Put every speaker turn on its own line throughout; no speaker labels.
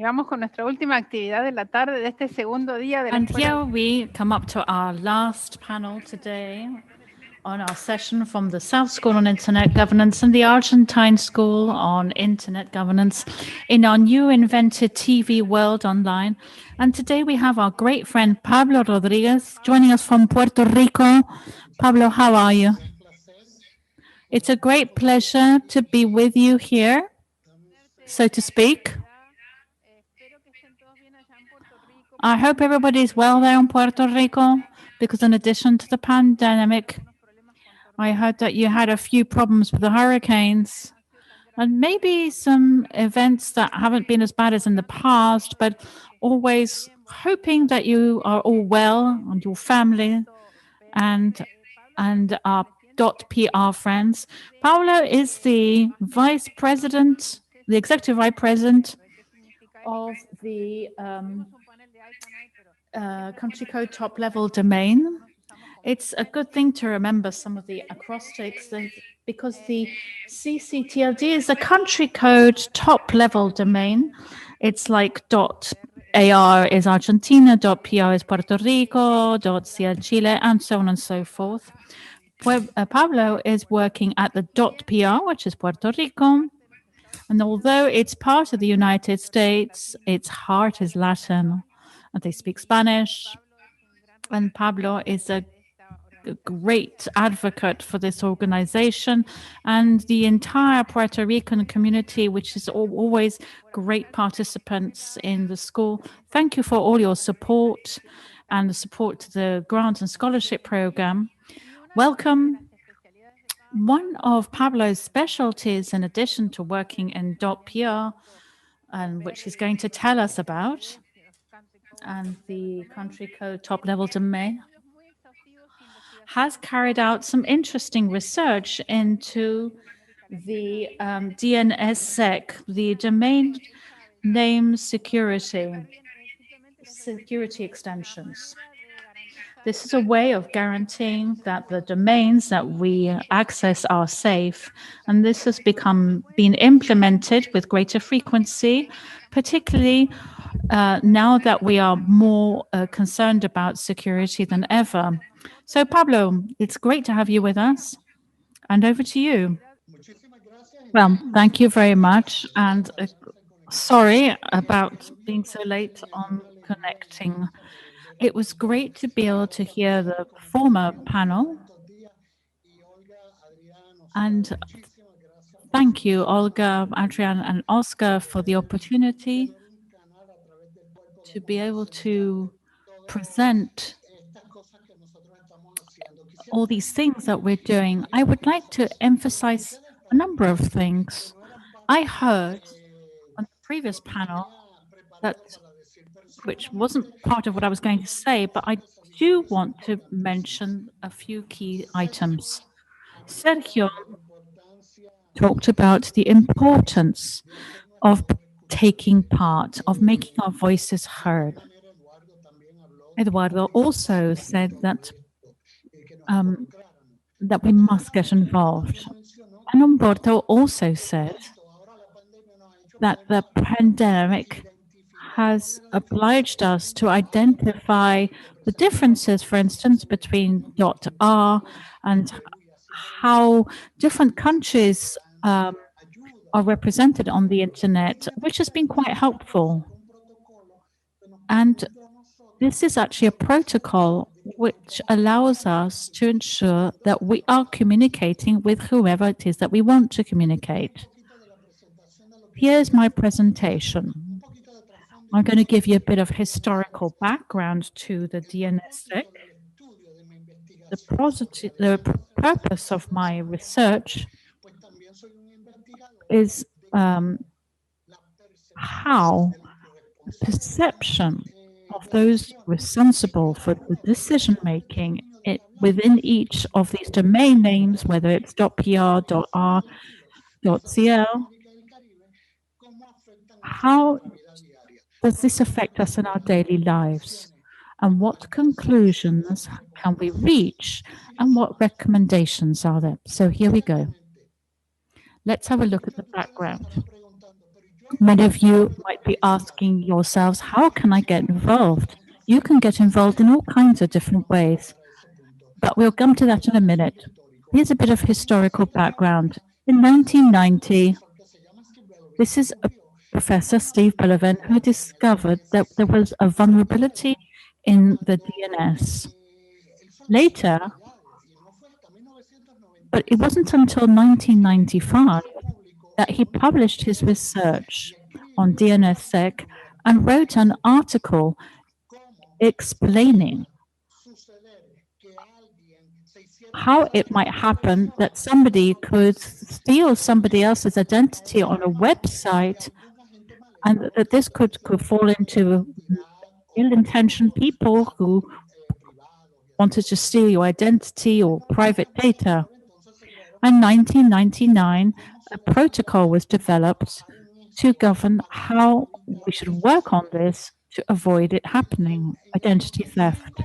Y vamos con nuestra última actividad de la tarde de este segundo día de la
And
escuela.
here we come up to our last panel today on our session from the South School on Internet Governance and the Argentine School on Internet Governance in our new invented TV world online. And today we have our great friend Pablo Rodríguez joining us from Puerto Rico. Pablo, how are you? It's a great pleasure to be with you here, so to speak. I hope everybody's well there in Puerto Rico, because in addition to the pandemic, I heard that you had a few problems with the hurricanes and maybe some events that haven't been as bad as in the past, but always hoping that you are all well and your family and our .PR friends. Pablo is the vice president, the executive vice president of the country code top level domain. It's a good thing to remember some of the acrostics because the CCTLD is a country code top level domain. It's like .AR is Argentina, .PR is Puerto Rico, .CL Chile, and so on and so forth. Pablo is working at the .PR, which is Puerto Rico. And although it's part of the United States, its heart is Latin, and they speak Spanish. And Pablo is a great advocate for this organization and the entire Puerto Rican community, which is always great participants in the school. Thank you for all your support and the support to the grant and scholarship program. Welcome. One of Pablo's specialties, in addition to working in .PR, and which he's going to tell us about, and the country code top level domain, has carried out some interesting research into the DNSSEC, the domain name security extensions. This is a way of guaranteeing that the domains that we access are safe, and this has been implemented with greater frequency, particularly now that we are more concerned about security than ever. So, Pablo, it's great to have you with us, and over to you. Well, thank you very much, and sorry about being so late on connecting. It was great to be able to hear the former panel. And thank you, Olga, Adrian, and Oscar, for the opportunity to be able to present all these things that we're doing. I would like to emphasize a number of things. I heard on the previous panel which wasn't part of what I was going to say, but I do want to mention a few key items. Sergio talked about the importance of taking part, of making our voices heard. Eduardo also said that that we must get involved. And Umberto also said that the pandemic has obliged us to identify the differences, for instance, between .R and how different countries are represented on the internet, which has been quite helpful. And this is actually a protocol which allows us to ensure that we are communicating with whoever it is that we want to communicate. Here's my presentation. I'm going to give you a bit of historical background to the DNSSEC. The purpose of my research is how the perception of those responsible for the decision-making within each of these domain names, whether it's .pr, .r, .cl, how does this affect us in our daily lives? And what conclusions can we reach? And what recommendations are there? So here we go. Let's have a look at the background. Many of you might be asking yourselves, how can I get involved? You can get involved in all kinds of different ways, but we'll come to that in a minute. Here's a bit of historical background. In 1990, this is Professor Steve Bellevin who discovered that there was a vulnerability in the DNS. Later, but it wasn't until 1995 that he published his research on DNSSEC and wrote an article explaining how it might happen that somebody could steal somebody else's identity on a website, and that this could fall into ill-intentioned people who wanted to steal your identity or private data. In 1999, a protocol was developed to govern how we should work on this to avoid it happening, identity theft.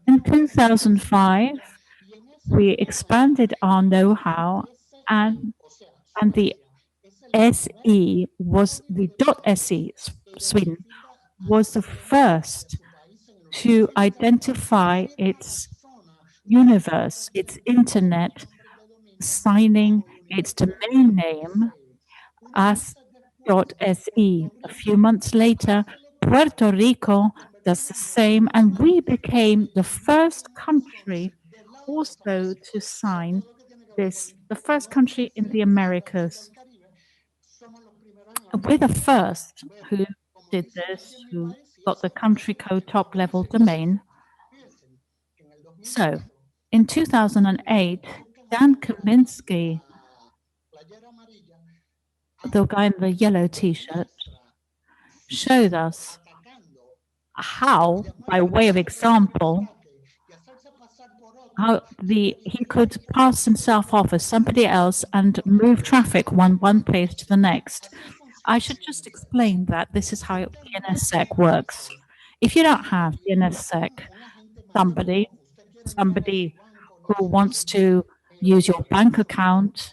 In 2005, we expanded our know-how, and the SE was the .se, Sweden, was the first to identify its universe, its internet, signing its domain name as .se. A few months later, Puerto Rico does the same, and we became the first country also to sign this, the first country in the Americas. We're the first who did this, who got the country code top level domain. So in 2008, Dan Kaminsky, the guy in the yellow t-shirt, showed us how, by way of example, how he could pass himself off as somebody else and move traffic one place to the next. I should just explain that this is how DNSSEC works. If you don't have DNSSEC, somebody who wants to use your bank account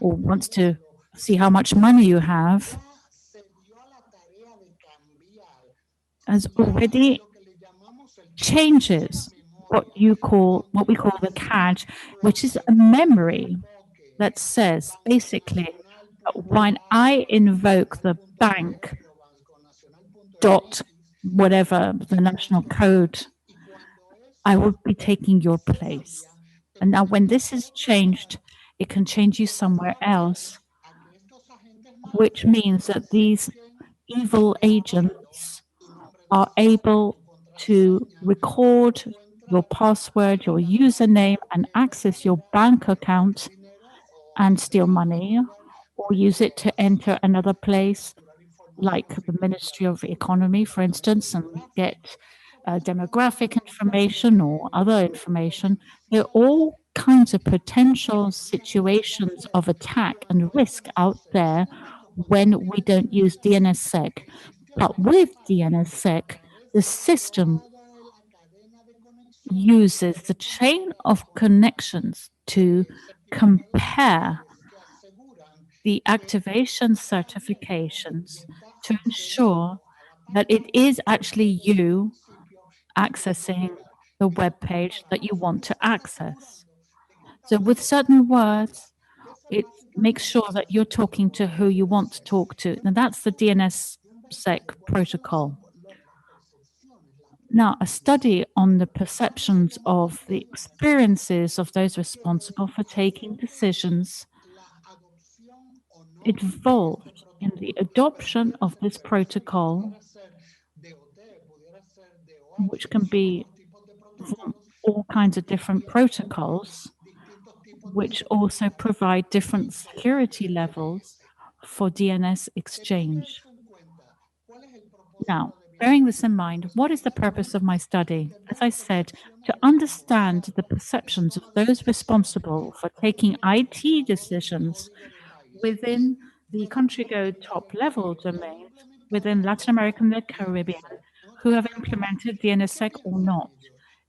or wants to see how much money you have has already changes what we call the cache, which is a memory that says basically when I invoke the bank dot whatever the national code, I will be taking your place. And now when this is changed, it can change you somewhere else, which means that these evil agents are able to record your password, your username, and access your bank account and steal money, or use it to enter another place like the Ministry of Economy, for instance, and get demographic information or other information. There are all kinds of potential situations of attack and risk out there when we don't use DNSSEC. But with DNSSEC, the system uses the chain of connections to compare the activation certifications to ensure that it is actually you accessing the web page that you want to access. So with certain words, it makes sure that you're talking to who you want to talk to. And that's the DNSSEC protocol. Now, a study on the perceptions of the experiences of those responsible for taking decisions involved in the adoption of this protocol, which can be from all kinds of different protocols, which also provide different security levels for DNS exchange. Now, bearing this in mind, what is the purpose of my study? As I said, to understand the perceptions of those responsible for taking IT decisions within the country code top level domains within Latin America and the Caribbean who have implemented DNSSEC or not.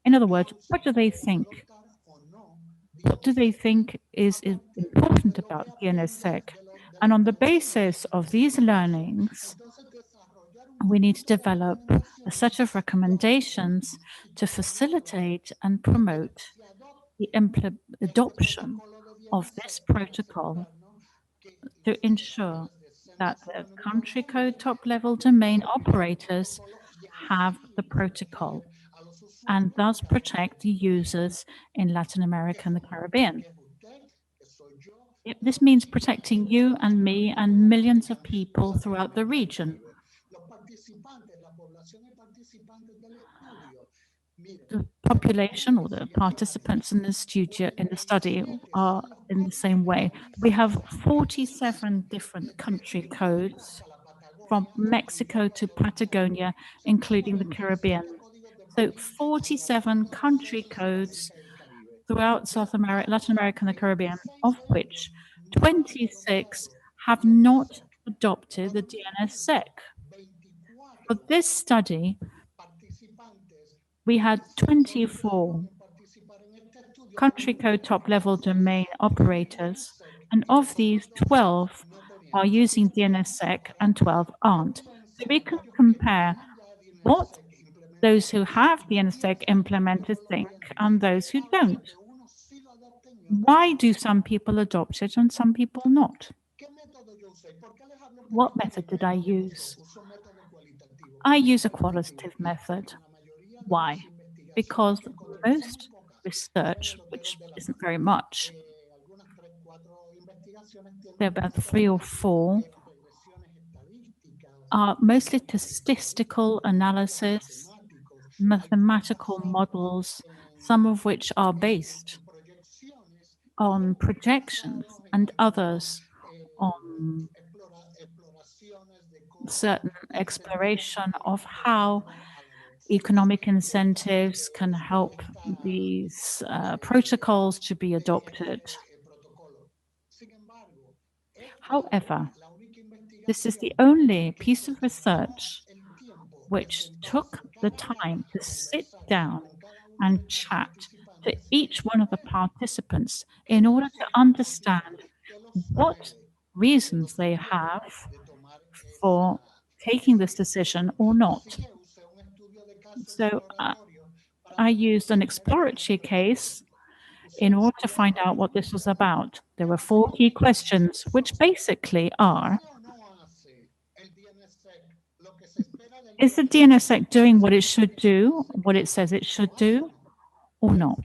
In other words, what do they think? What do they think is important about DNSSEC? And on the basis of these learnings, we need to develop a set of recommendations to facilitate and promote the adoption of this protocol to ensure that the country code top-level domain operators have the protocol and thus protect the users in Latin America and the Caribbean. This means protecting you and me and millions of people throughout the region. The population or the participants in the study are in the same way. We have 47 different country codes from Mexico to Patagonia, including the Caribbean. So 47 country codes throughout South America, Latin America, and the Caribbean, of which 26 have not adopted the DNSSEC. For this study, we had 24 country code top-level domain operators, and of these, 12 are using DNSSEC and 12 aren't. So we can compare what those who have DNSSEC implemented think and those who don't. Why do some people adopt it and some people not? What method did I use? I use a qualitative method. Why? Because most research, which isn't very much, there are about 3 or 4, are mostly statistical analysis, mathematical models, some of which are based on projections and others on certain exploration of how economic incentives can help these protocols to be adopted. However, this is the only piece of research which took the time to sit down and chat to each one of the participants in order to understand what reasons they have for taking this decision or not. So I used an exploratory case in order to find out what this was about. There were 4 key questions, which basically are: is the DNSSEC doing what it should do, what it says it should do, or not?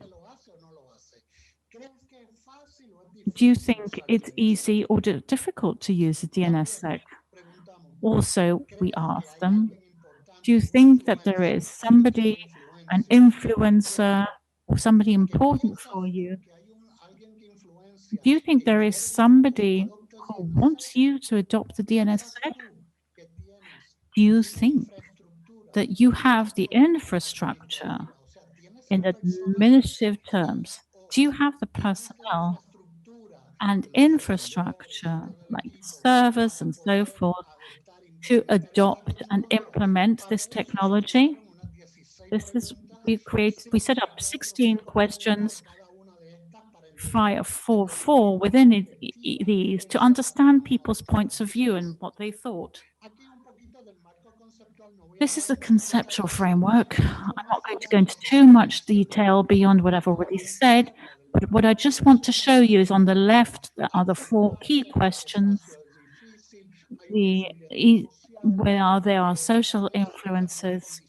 Do you think it's easy or difficult to use the DNSSEC? Also, we asked them, do you think that there is somebody, an influencer, or somebody important for you? Do you think there is somebody who wants you to adopt the DNSSEC? Do you think that you have the infrastructure in administrative terms? Do you have the personnel and infrastructure, like servers and so forth, to adopt and implement this technology? We set up 16 questions, 4 within these, to understand people's points of view and what they thought. This is a conceptual framework. I'm not going to go into too much detail beyond what I've already said, but what I just want to show you is on the left, there are the 4 key questions. Where there are social influences,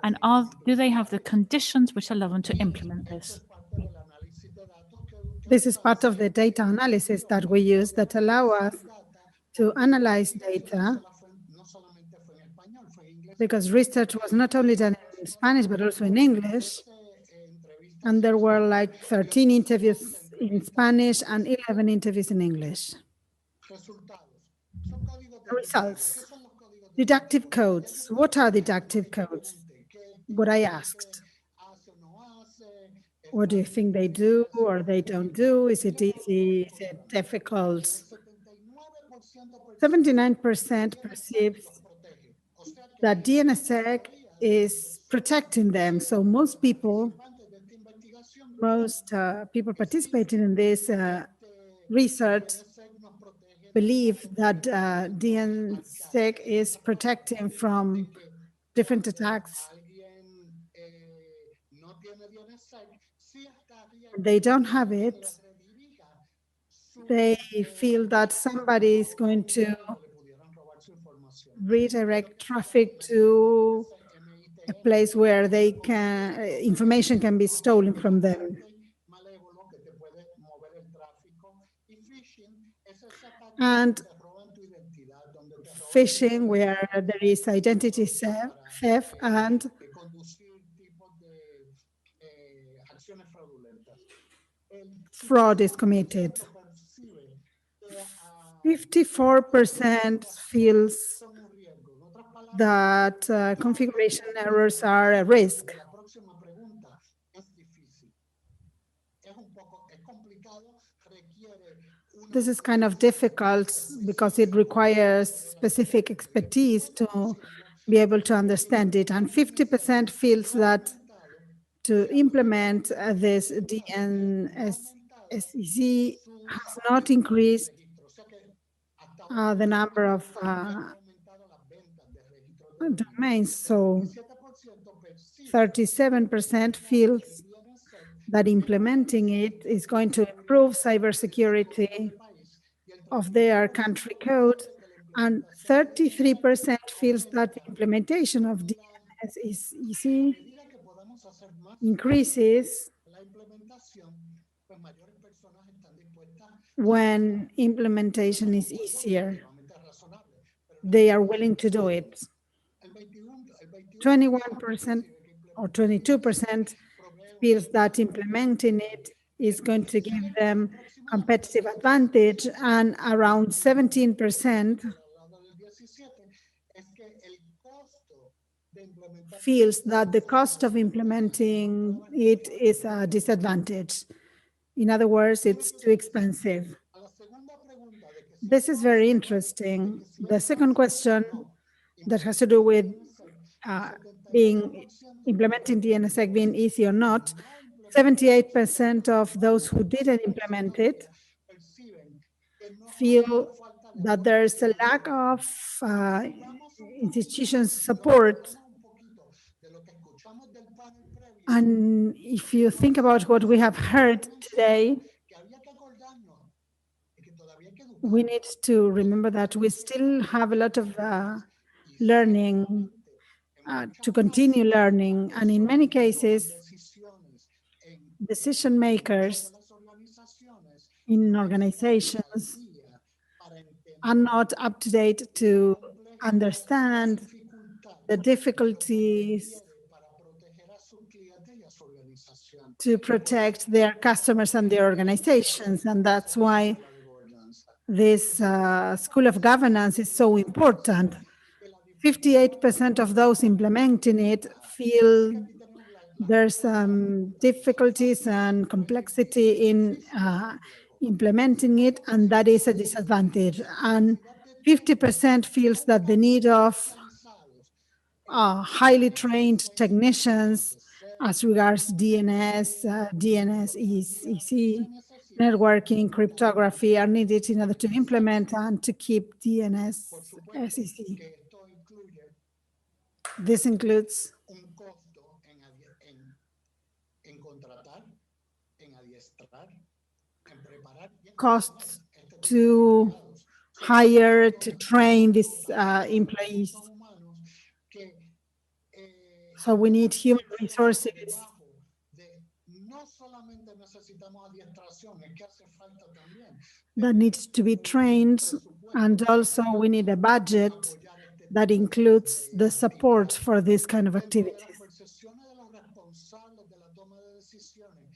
and do they have the conditions which allow them to implement this?
This is part of the data analysis that we use that allow us to analyze data, because research was not only done in Spanish, but also in English. And there were like 13 interviews in Spanish and 11 interviews in English. Results. Deductive codes. What are deductive codes? What I asked. What do you think they do or they don't do? Is it easy? Is it difficult? 79% perceives that DNSSEC is protecting them. So most people participating in this research believe that DNSSEC is protecting from different attacks. They don't have it. They feel that somebody is going to redirect traffic to a place where they can information can be stolen from them. And phishing, where there is identity theft and fraud is committed. 54% feels that configuration errors are a risk. This is kind of difficult because it requires specific expertise to be able to understand it. And 50% feels that to implement this DNSSEC has not increased the number of domains. So 37% feels that implementing it is going to improve cybersecurity of their country code, and 33% feels that the implementation of DNSSEC increases when implementation is easier. They are willing to do it. 21% or 22% feels that implementing it is going to give them competitive advantage, and around 17% feels that the cost of implementing it is a disadvantage. In other words, it's too expensive. This is very interesting. The second question that has to do with implementing DNSSEC being easy or not, 78% of those who didn't implement it feel that there's a lack of institution support. And if you think about what we have heard today, we need to remember that we still have a lot of learning to continue learning. And in many cases, decision makers in organizations are not up to date to understand the difficulties to protect their customers and their organizations. And that's why this School of Governance is so important. 58% of those implementing it feel there's difficulties and complexity in implementing it, and that is a disadvantage. And 50% feels that the need of highly trained technicians as regards DNSSEC, networking, cryptography are needed in order to implement and to keep DNSSEC. This includes costs to hire, to train these employees. So we need human resources. That needs to be trained, and also we need a budget that includes the support for this kind of activities.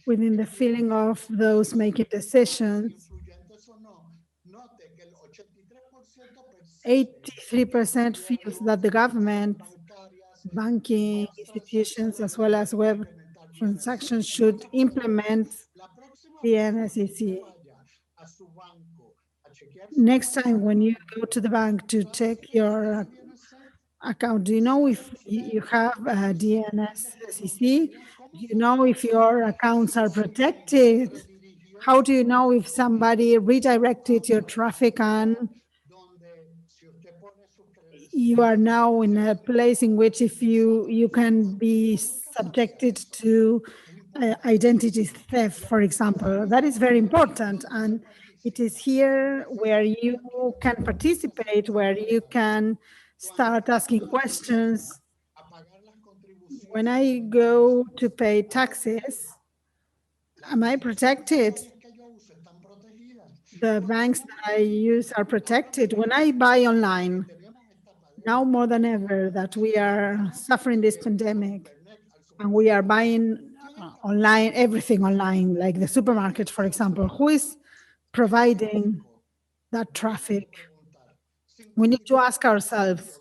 Within the feeling of those making decisions, 83% feels that the government, banking institutions, as well as web transactions should implement the DNSSEC. Next time when you go to the bank to check your account, do you know if you have a DNSSEC? Do you know if your accounts are protected? How do you know if somebody redirected your traffic and you are now in a place in which if you can be subjected to identity theft, for example? That is very important. And it is here where you can participate, where you can start asking questions. When I go to pay taxes, am I protected? The banks that I use are protected. When I buy online, now more than ever that we are suffering this pandemic and we are buying online, everything online, like the supermarket, for example, who is providing that traffic? We need to ask ourselves,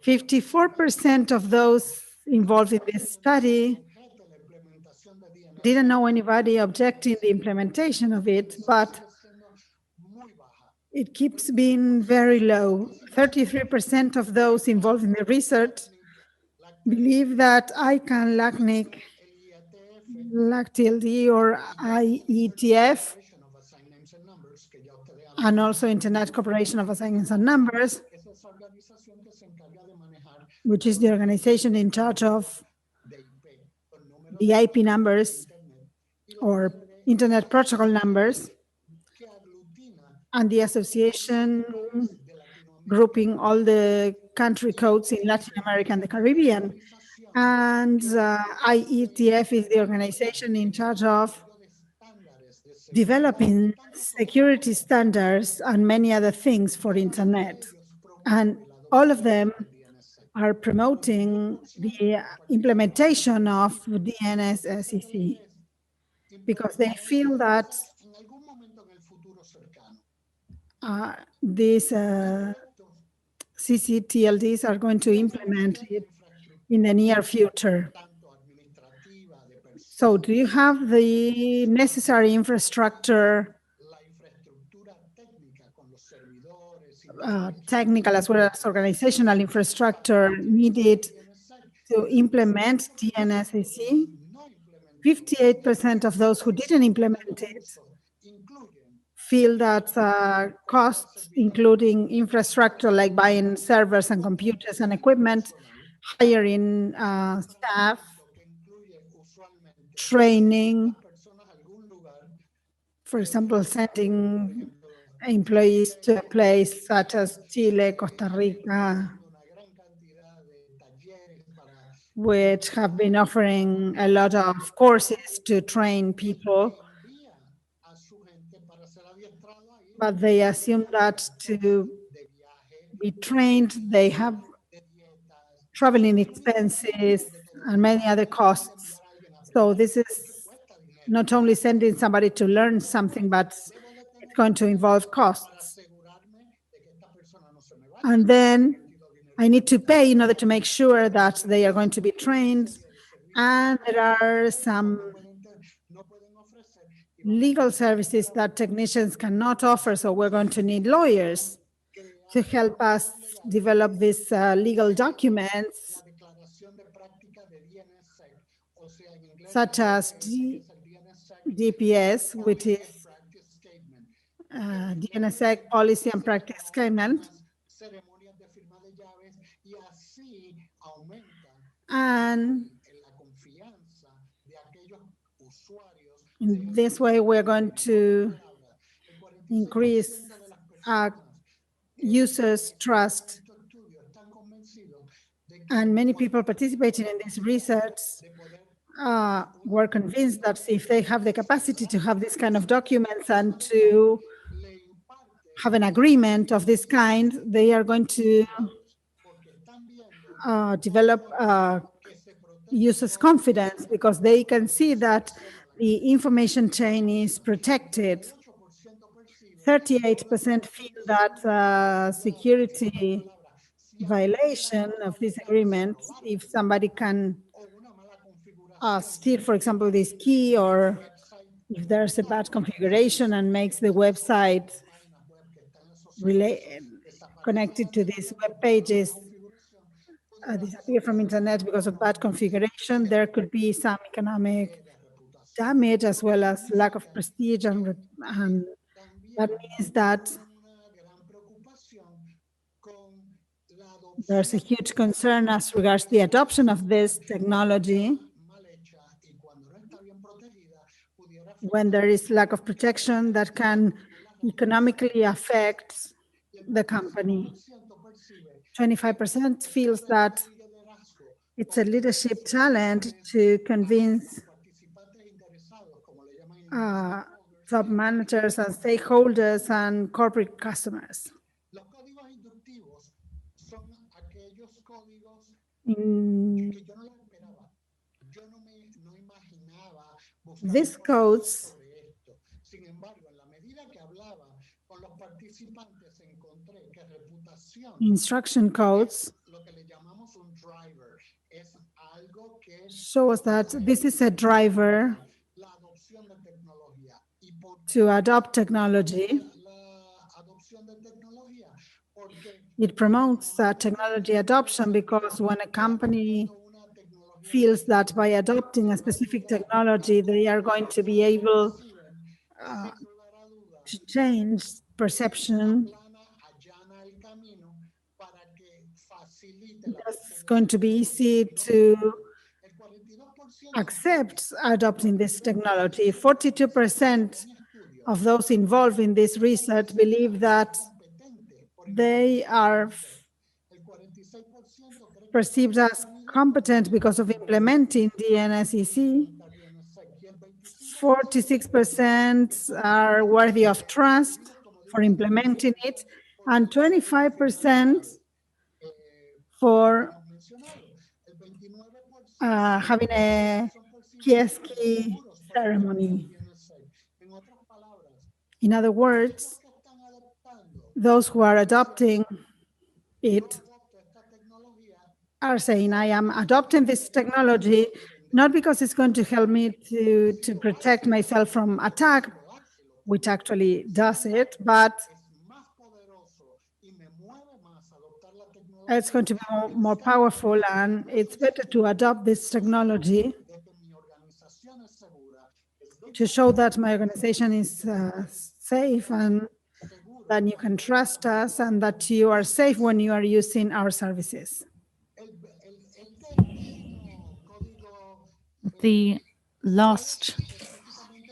54% of those involved in this study didn't know anybody objecting the implementation of it, but it keeps being very low. 33% of those involved in the research believe that ICANN, LACNIC, LACTLD, or IETF, and also Internet Corporation of Assignments and Numbers, which is the organization in charge of the IP numbers or Internet Protocol numbers, and the association grouping all the country codes in Latin America and the Caribbean. And IETF is the organization in charge of developing security standards and many other things for Internet. And all of them are promoting the implementation of DNSSEC because they feel that these CCTLDs are going to implement it in the near future. So do you have the necessary infrastructure, technical as well as organizational infrastructure needed to implement DNSSEC? 58% of those who didn't implement it feel that costs, including infrastructure like buying servers and computers and equipment, hiring staff, training, for example, sending employees to a place such as Chile, Costa Rica, which have been offering a lot of courses to train people, but they assume that to be trained, they have traveling expenses and many other costs. So this is not only sending somebody to learn something, but it's going to involve costs. And then I need to pay in order to make sure that they are going to be trained. And there are some legal services that technicians cannot offer, so we're going to need lawyers to help us develop these legal documents, such as DPS, which is DNSSEC Policy and Practice Statement. And in this way, we're going to increase users' trust. And many people participating in this research were convinced that if they have the capacity to have this kind of documents and to have an agreement of this kind, they are going to develop users' confidence because they can see that the information chain is protected. 38% feel that security violation of this agreement, if somebody can steal, for example, this key, or if there's a bad configuration and makes the website connected to these web pages disappear from internet because of bad configuration, there could be some economic damage as well as lack of prestige, and that means that there's a huge concern as regards the adoption of this technology when there is lack of protection that can economically affect the company. 25% feels that it's a leadership challenge to convince top managers and stakeholders and corporate customers. These codes, instruction codes, show us that this is a driver to adopt technology. It promotes technology adoption because when a company feels that by adopting a specific technology, they are going to be able to change perception, it's going to be easy to accept adopting this technology. 42% of those involved in this research believe that they are perceived as competent because of implementing DNSSEC. 46% are worthy of trust for implementing it, and 25% for having a kioski ceremony. In other words, those who are adopting it are saying, I am adopting this technology not because it's going to help me to protect myself from attack, which actually does it, but it's going to be more powerful, and it's better to adopt this technology to show that my organization is safe and that you can trust us and that you are safe when you are using our services.
The last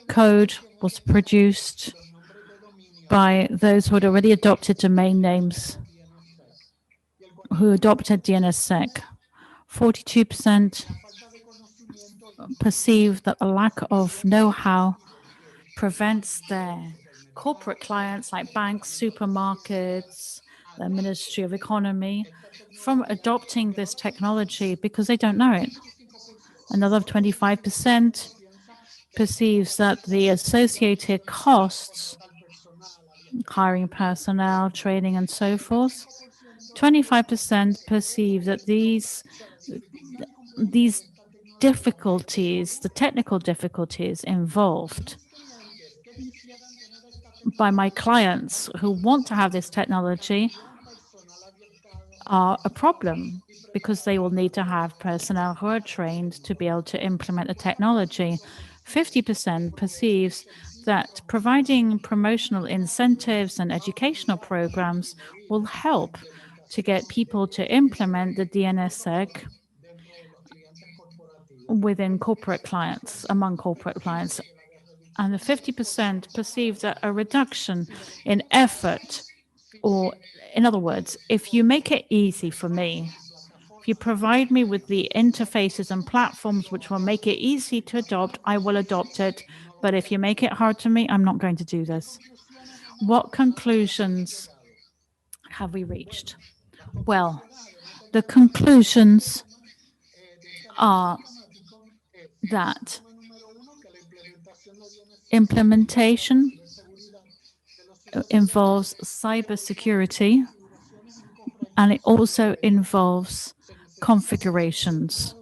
code was produced by those who had already adopted domain names, who adopted DNSSEC. 42% perceive that a lack of know-how prevents their corporate clients like banks, supermarkets, the Ministry of Economy from adopting this technology because they don't know it. Another 25% perceives that the associated costs, hiring personnel, training, and so forth, 25% perceive that these difficulties, the technical difficulties involved by my clients who want to have this technology are a problem because they will need to have personnel who are trained to be able to implement the technology. 50% perceives that providing promotional incentives and educational programs will help to get people to implement the DNSSEC within corporate clients, among corporate clients. And the 50% perceive that a reduction in effort, or in other words, if you make it easy for me, if you provide me with the interfaces and platforms which will make it easy to adopt, I will adopt it. But if you make it hard to me, I'm not going to do this. What conclusions have we reached? Well, the conclusions are that implementation involves cybersecurity, and it also involves configurations.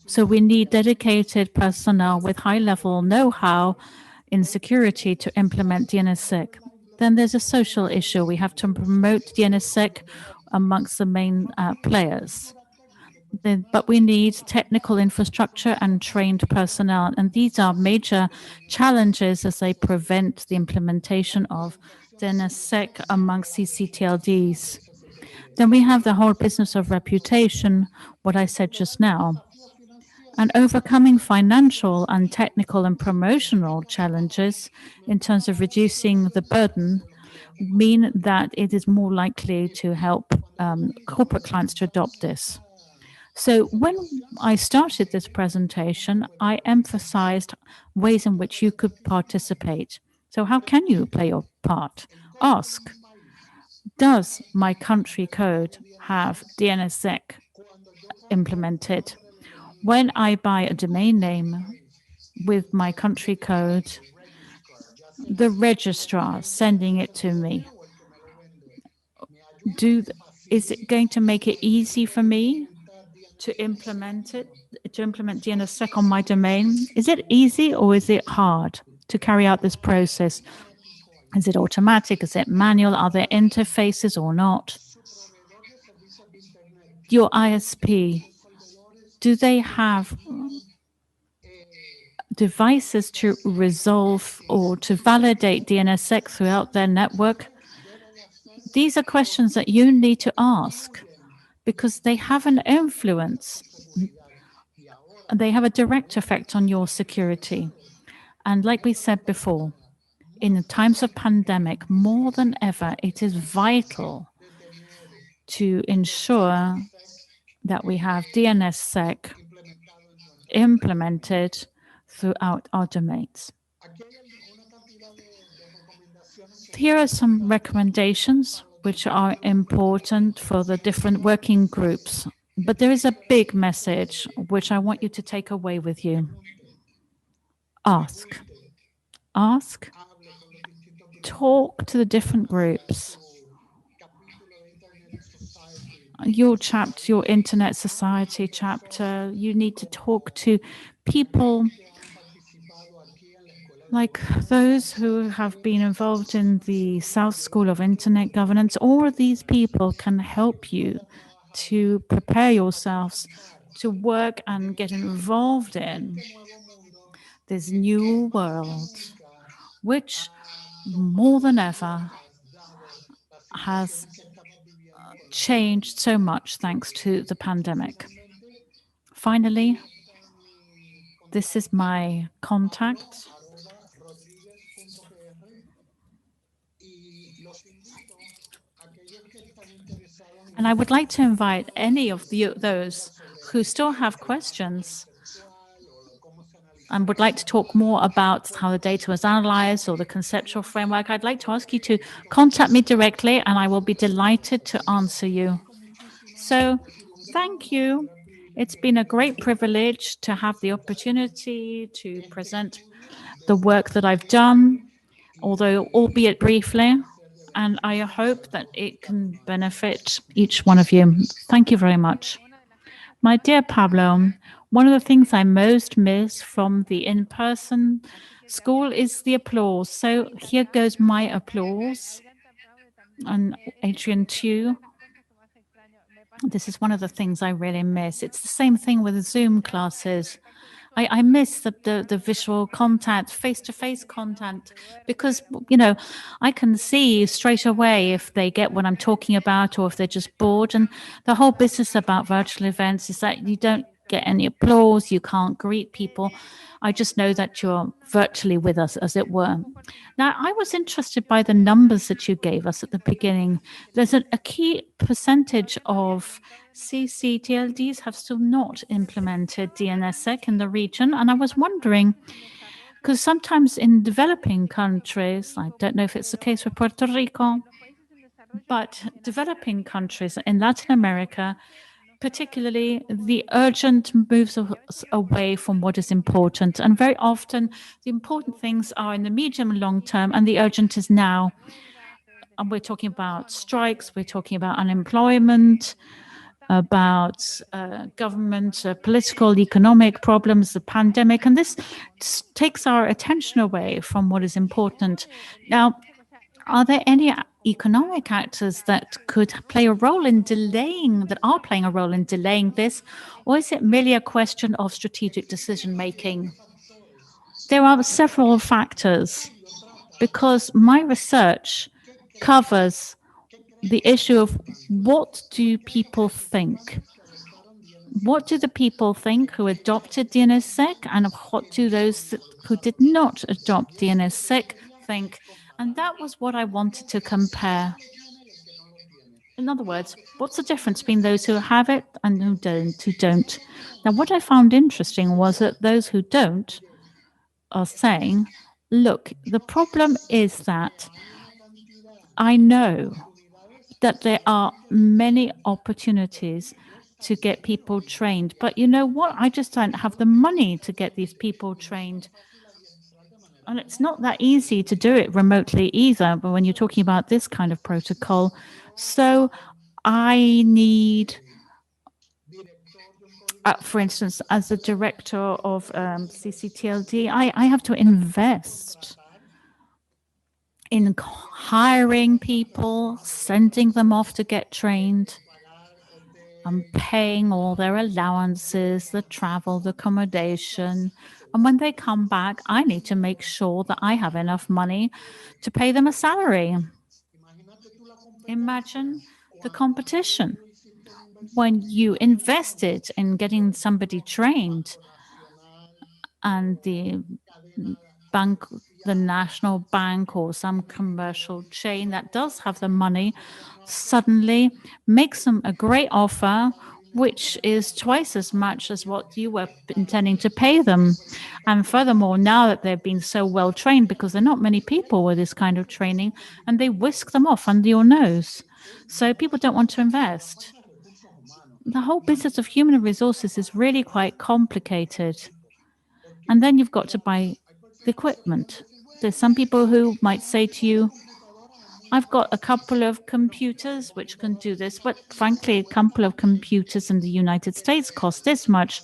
So we need dedicated personnel with high-level know-how in security to implement DNSSEC. Then there's a social issue. We have to promote DNSSEC amongst the main players. But we need technical infrastructure and trained personnel. And these are major challenges as they prevent the implementation of DNSSEC among CCTLDs. Then we have the whole business of reputation, what I said just now. And overcoming financial and technical and promotional challenges in terms of reducing the burden mean that it is more likely to help corporate clients to adopt this. So when I started this presentation, I emphasized ways in which you could participate. So how can you play your part? Ask, does my country code have DNSSEC implemented? When I buy a domain name with my country code, the registrar sending it to me, is it going to make it easy for me to implement DNSSEC on my domain? Is it easy or is it hard to carry out this process? Is it automatic? Is it manual? Are there interfaces or not? Your ISP, do they have devices to resolve or to validate DNSSEC throughout their network? These are questions that you need to ask because they have an influence. They have a direct effect on your security. And like we said before, in the times of pandemic, more than ever, it is vital to ensure that we have DNSSEC implemented throughout our domains. Here are some recommendations which are important for the different working groups. But there is a big message which I want you to take away with you. Ask. Ask. Talk to the different groups. Your chapter, your Internet Society chapter, you need to talk to people like those who have been involved in the South School of Internet Governance. All of these people can help you to prepare yourselves to work and get involved in this new world, which more than ever has changed so much thanks to the pandemic. Finally, this is my contact. And I would like to invite any of those who still have questions and would like to talk more about how the data was analyzed or the conceptual framework. I'd like to ask you to contact me directly and I will be delighted to answer you. So thank you. It's been a great privilege to have the opportunity to present the work that I've done, although albeit briefly. And I hope that it can benefit each one of you. Thank you very much. My dear Pablo, one of the things I most miss from the in-person school is the applause. So here goes my applause. And Adrian too. This is one of the things I really miss. It's the same thing with Zoom classes. I miss the visual contact, face-to-face contact, because, you know, I can see straight away if they get what I'm talking about or if they're just bored. And the whole business about virtual events is that you don't get any applause, you can't greet people. I just know that you're virtually with us, as it were. Now, I was interested by the numbers that you gave us at the beginning. There's a key percentage of CCTLDs have still not implemented DNSSEC in the region. And I was wondering, because sometimes in developing countries, I don't know if it's the case with Puerto Rico, but developing countries in Latin America, particularly, the urgent moves us away from what is important. And very often, the important things are in the medium and long term, and the urgent is now. And we're talking about strikes, we're talking about unemployment, about government, political, economic problems, the pandemic, and this takes our attention away from what is important. Now, are there any economic actors that could play a role in delaying, that are playing a role in delaying this, or is it merely a question of strategic decision making? There are several factors, because my research covers the issue of what do people think? What do the people think who adopted DNSSEC, and what do those who did not adopt DNSSEC think? And that was what I wanted to compare. In other words, what's the difference between those who have it and who don't? Now, what I found interesting was that those who don't are saying, look, the problem is that I know that there are many opportunities to get people trained. But you know what? I just don't have the money to get these people trained. And it's not that easy to do it remotely either, but when you're talking about this kind of protocol. So I need, for instance, as a director of CCTLD, I have to invest in hiring people, sending them off to get trained. I'm paying all their allowances, the travel, the accommodation. And when they come back, I need to make sure that I have enough money to pay them a salary. Imagine the competition. When you invested in getting somebody trained and the bank, the national bank or some commercial chain that does have the money suddenly makes them a great offer, which is twice as much as what you were intending to pay them. And furthermore, now that they've been so well trained, because there are not many people with this kind of training, and they whisk them off under your nose. So people don't want to invest. The whole business of human resources is really quite complicated. And then you've got to buy the equipment. There's some people who might say to you, I've got a couple of computers which can do this, but frankly, a couple of computers in the United States cost this much.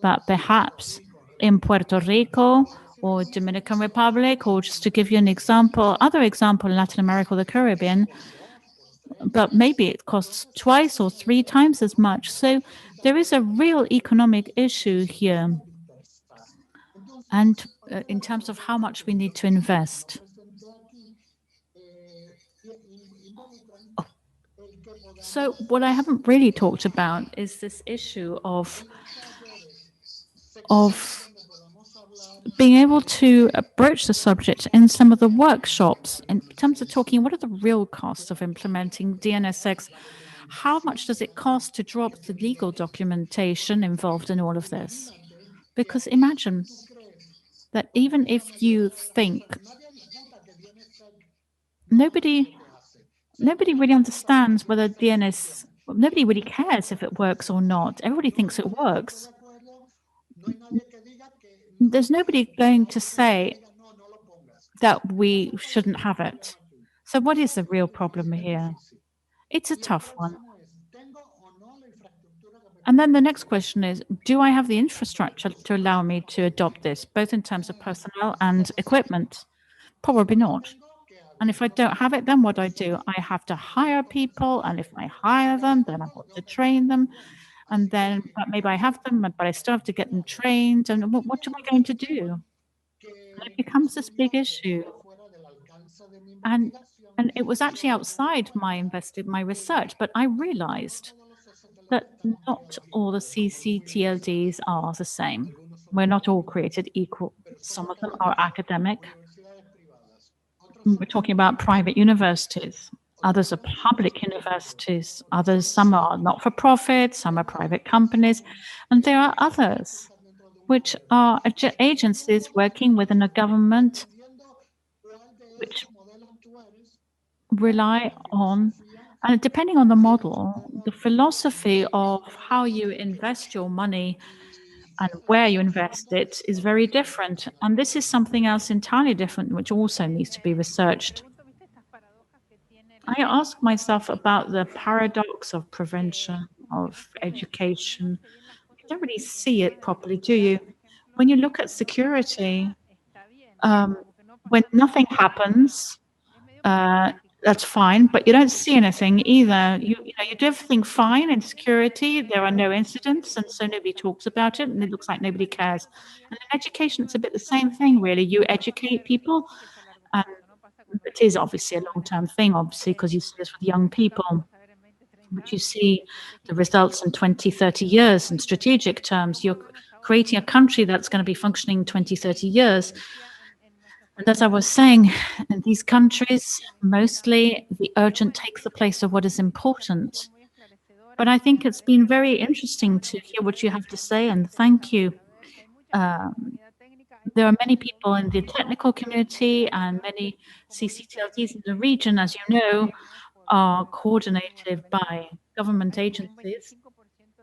But perhaps in Puerto Rico or Dominican Republic, or just to give you an example, other example in Latin America or the Caribbean, but maybe it costs twice or three times as much. So there is a real economic issue here. And in terms of how much we need to invest. So what I haven't really talked about is this issue of being able to broach the subject in some of the workshops in terms of talking what are the real costs of implementing DNSSEC. How much does it cost to drop the legal documentation involved in all of this? Because imagine that even if you think nobody really understands whether nobody really cares if it works or not. Everybody thinks it works. There's nobody going to say that we shouldn't have it. So what is the real problem here? It's a tough one. And then the next question is, do I have the infrastructure to allow me to adopt this, both in terms of personnel and equipment? Probably not. And if I don't have it, then what do? I have to hire people. And if I hire them, then I've got to train them. And then but maybe I have them, but I still have to get them trained. And what am I going to do? And it becomes this big issue. And it was actually outside my research, but I realized that not all the CCTLDs are the same. We're not all created equal. Some of them are academic. We're talking about private universities. Others are public universities. Others, some are not-for-profit, some are private companies. And there are others, which are agencies working within a government which rely on, and depending on the model, the philosophy of how you invest your money and where you invest it is very different. And this is something else entirely different, which also needs to be researched. I ask myself about the paradox of prevention, of education. You don't really see it properly, do you? When you look at security, when nothing happens, that's fine, but you don't see anything either. You do everything fine in security. There are no incidents, and so nobody talks about it, and it looks like nobody cares. And in education, it's a bit the same thing, really. You educate people, and it is obviously a long-term thing, obviously, because you see this with young people. But you see the results in 20, 30 years in strategic terms. You're creating a country that's going to be functioning in 20, 30 years. And as I was saying, in these countries, mostly the urgent takes the place of what is important. But I think it's been very interesting to hear what you have to say, and thank you. There are many people in the technical community and many CCTLDs in the region, as you know, are coordinated by government agencies.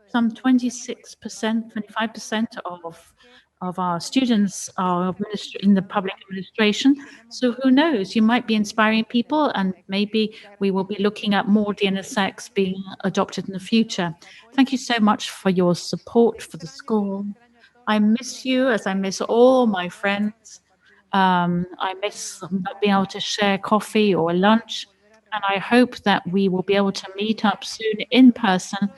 Some 26%, 25% of our students are in the public administration. So who knows, you might be inspiring people, and maybe we will be looking at more DNSSECs being adopted in the future. Thank you so much for your support for the school. I miss you as I miss all my friends. I miss not being able to share coffee or lunch. And I hope that we will be able to meet up soon in person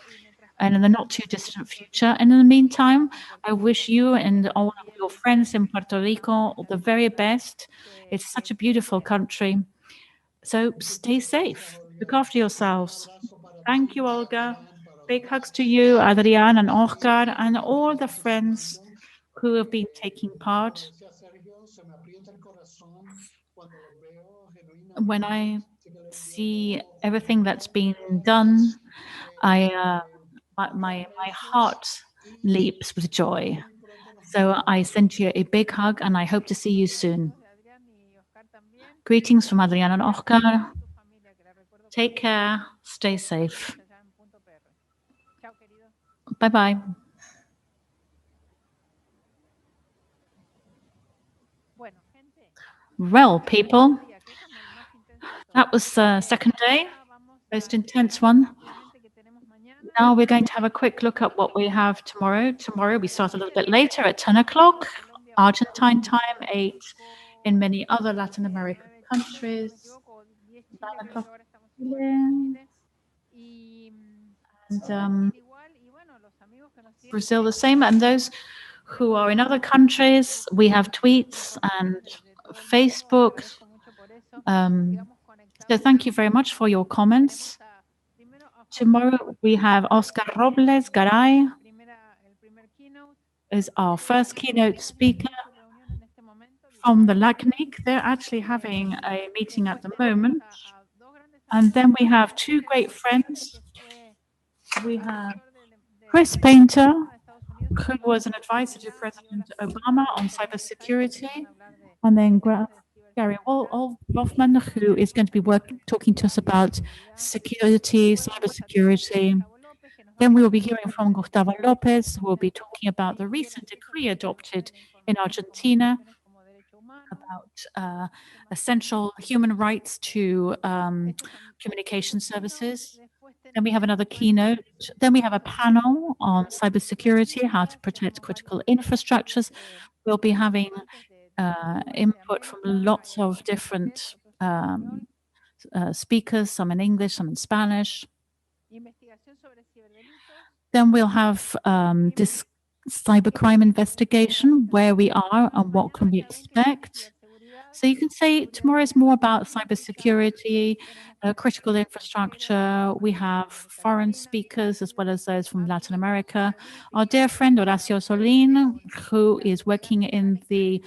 and in the not too distant future. And in the meantime, I wish you and all of your friends in Puerto Rico the very best. It's such a beautiful country. So stay safe. Look after yourselves. Thank you, Olga. Big hugs to you, Adrian and Oscar, and all the friends who have been taking part. When I see everything that's been done, my heart leaps with joy. So I send you a big hug, and I hope to see you soon. Greetings from Adriana and Oscar. Take care. Stay safe. Bye-bye. Well, people, that was the second day, most intense one. Now we're going to have a quick look at what we have tomorrow. Tomorrow we start a little bit later at 10 o'clock, Argentine time, 8 in many other Latin American countries. 9 o'clock. And Brazil the same. And those who are in other countries, we have tweets and Facebook. So thank you very much for your comments. Tomorrow we have Oscar Robles Garay is our first keynote speaker from the LACNIC. They're actually having a meeting at the moment. And then we have two great friends. We have Chris Painter, who was an advisor to President Obama on cybersecurity, and then Gary Wolfman, who is going to be talking to us about security, cybersecurity. Then we will be hearing from Gustavo Lopez, who will be talking about the recent decree adopted in Argentina about essential human rights to communication services. Then we have another keynote. Then we have a panel on cybersecurity, how to protect critical infrastructures. We'll be having input from lots of different speakers, some in English, some in Spanish. Then we'll have this cybercrime investigation, where we are and what can we expect. So you can say tomorrow is more about cybersecurity, critical infrastructure. We have foreign speakers as well as those from Latin America. Our dear friend Horacio Solin, who is working in the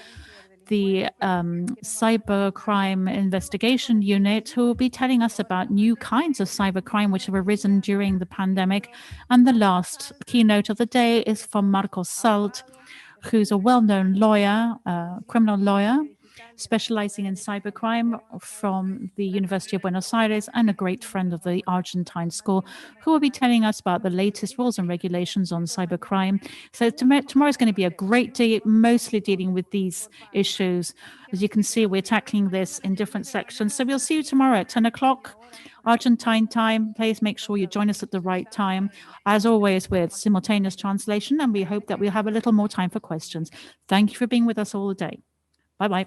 cybercrime investigation unit, who will be telling us about new kinds of cybercrime which have arisen during the pandemic. And the last keynote of the day is from Marcos Salt, who's a well-known lawyer, criminal lawyer, specializing in cybercrime from the University of Buenos Aires and a great friend of the Argentine school, who will be telling us about the latest rules and regulations on cybercrime. So tomorrow is going to be a great day, mostly dealing with these issues. As you can see, we're tackling this in different sections. So we'll see you tomorrow at 10 o'clock. Argentine time. Please make sure you join us at the right time, as always with simultaneous translation, and we hope that we'll have a little more time for questions. Thank you for being with us all day. Bye-bye.